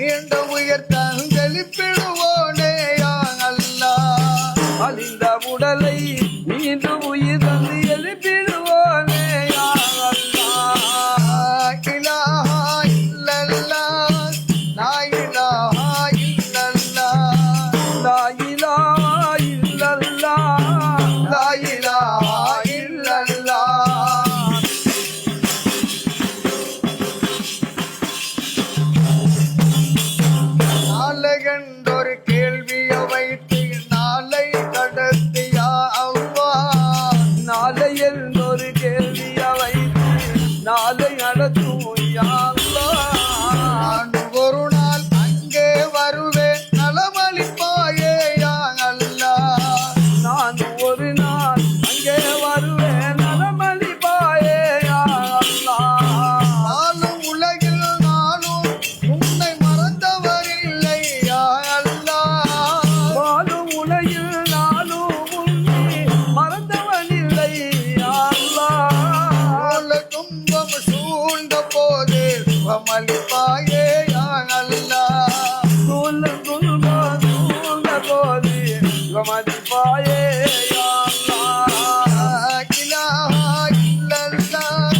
நீண்ட உயர் தந்தளிப்பிடுவோனே யா அல்லாஹ். அழிந்த உடலை மீண்டும் உயிர் தந்து எழுப்பிடுவோனே யா அல்லாஹ். இலாஹா இல்லல்லாஹ் லா இலாஹா இல்லல்லாஹ் லா இலாஹா இல்லல்லாஹ் லா இலாஹா இல்லல்லாஹ். நாளை கண்டொரு கேள்வியை வைத்து நாளை கடத்தியா அல்லாஹ். நாளை ஒரு கேள்வியை வைத்து நாளை நடத்தும் யா அல்லாஹ். நான் ஒரு நாள் அங்கே வருவேன் நலமளிப்பாயே யா அல்லாஹ். நான் ஒரு நாள் அங்கே வருவேன் நலமளிப்பாயே யா அல்லாஹ். நாளும் உலகில் நானும் உன்னை மறந்தவரில்லை யா அல்லாஹ். வாழும் உலகில் நானும் உன்னை மறந்தவனில்லை யா அல்லாஹ். போல துன்பம் சூழ்ந்த போது சுகமளிப்பாயே யா அல்லாஹ். சூழ்ந்த போது சுகமளிப்பாயே யா அல்லாஹ். இலாஹா இல்லல்லாஹ்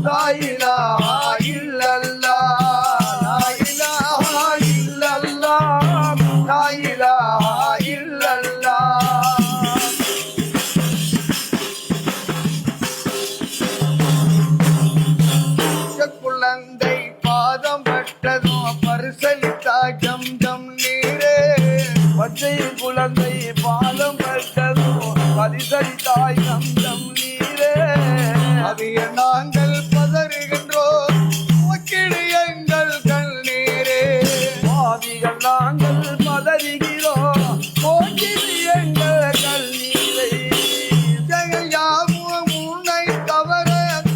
லா இலாஹா இல்லல்லாஹ் லா இலாஹா இல்லல்லாஹ் லா இலாஹா இல்லல்லாஹ். குழந்தை பாதம் பட்டதும் பரிசலித்தா ஜம் ஜம் நீரே. பச்சை குழந்தை பாலம் பட்டதும் பரிசளித்தாய் நந்தம் நீரே. அதிக நாங்கள் பதறுகின்றோம் உமக்கிடு எங்கள் கண்ணீரே. பாவிகள் நாங்கள் பதறுகிறோம் போக்கிடு எங்கள் கண்ணீரை. ஜெயல் யாவும் உன்னை தவற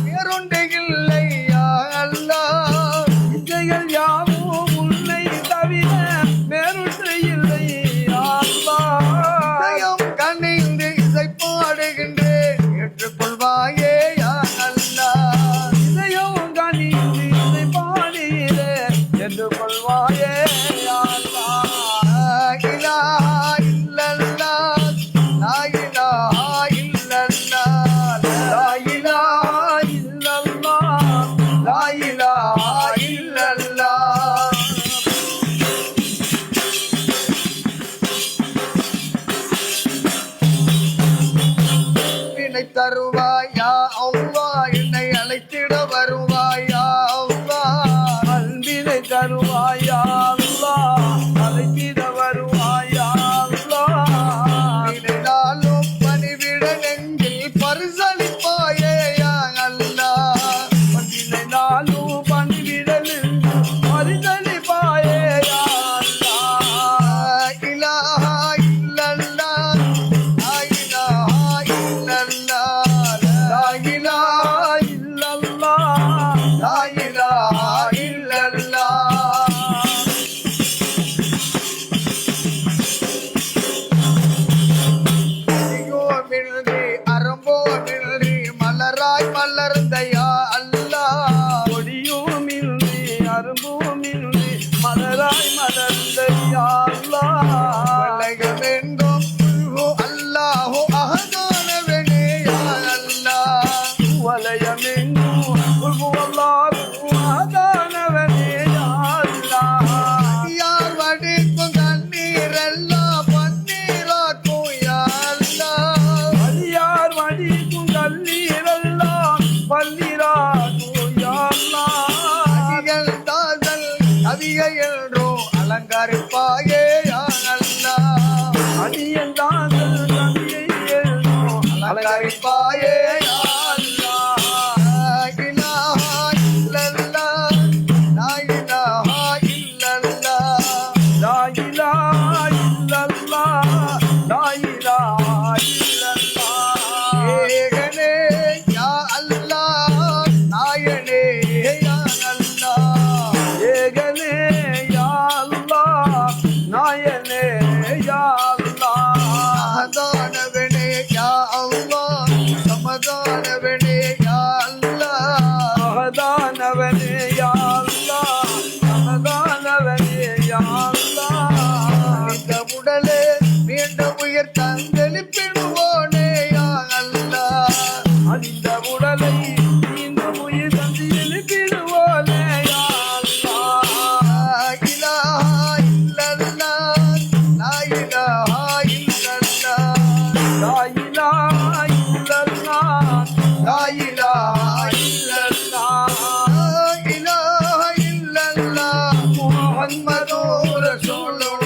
வேறொன்று இல்லை யா அல்லாஹ். இச்சைகள் யாவும் உன்னை தவிர வேறொன்று இல்லை யா அல்லாஹ். இதயம் கனிந்து இசை பாடுகின்றேன் ஏற்றுக்கொள்வாயே யா அல்லாஹ். இதயம் கனிந்து இதை பாடுகிறே என்று கொள்வாயே யா அல்லாஹ். இலாஹா இல்லல்லாஹ் லா இலாஹா இல்லல்லாஹ் லா இலாஹா இல்லல்லாஹ் லா இலாஹா இல்லல்லாஹ். வினை தருவாயா அல்லாஹ் என்னை அழைத்திட வருவாயா அல்லாஹ். அன்பினை தருவாயா அல்லாஹ் அழைத்திட வருவாயா அல்லாஹ். நினைத்தாலும் பணிவிட நெஞ்சில் பரிசளிப்பாயே யா அல்லாஹ். பண்டினை நாளும் பணிவிடலில் பரிசளிப்பாயே யா அல்லாஹ். இலாஹா இல்லல்லாஹ் லா இலாஹா இல்லல்லாஹ் லா இலாஹா இல்லல்லாஹ் லா இலாஹா இல்லல்லாஹ். அடியோமின்றி அறம்போமின்றி மலராய் மலர்ந்த யா அல்லாஹ். கொடியும் இன்றி அரும்பும் இன்றி மலராய் மலர்ந்த யா அல்லாஹ். உலகமெங்கும் அல்லாஹு அஹதானவனே யா அல்லாஹ். வலயமெங்கும் உள்புவல்லாஹு அஹதானவனே யா அல்லாஹ். யார் வடிக்கும் கண்ணீரெல்லாம் பன்னீராக்கும் யா அல்லாஹ். அடியார் வடிக்கும் கல்லீரெல்லாம் பல்லிராகும் யா அல்லாஹ். அடிகள் தாதல் கவிகை என்றோ அலங்கரிப்பாயே யா அல்லாஹ். அடியன் தாங்கள் கவியை எழுதும் அலங்கரிப்பாயே யா அல்லாஹ். இலாஹா இல்லல்லாஹ் லா இலாஹா இல்லல்லாஹ் லா இலாஹா இல்லல்லாஹ் லா இலாஹா இல்லல்லாஹ். ஏகனே யா அல்லாஹ் நாயனே யா அல்லாஹ். ஏகனே யா அல்லாஹ் நாயனே யா அல்லாஹ். சமாதானவனே யா அல்லாஹ் சமாதானவனே யா அல்லாஹ். மகதானவனே யா அல்லாஹ் மகதானவனே யா அல்லாஹ் இந்த உடலே நீண்ட உயிர் தந்தளிப்பிடுவோனே யா அல்லாஹ் அந்த உடலை இந்த உயிர் தந்து எழுப்பிடுவோனே யா அல்லாஹ் லா இலாஹா இல்லல்லாஹ் லா இலாஹா இல்லல்லாஹ் லா இலாஹா இல்லல்லாஹ் லா இலாஹா இல்லல்லாஹ் லா இலாஹா இல்லல்லாஹ் முஹம்மதுர் ரசூலுல்லாஹ்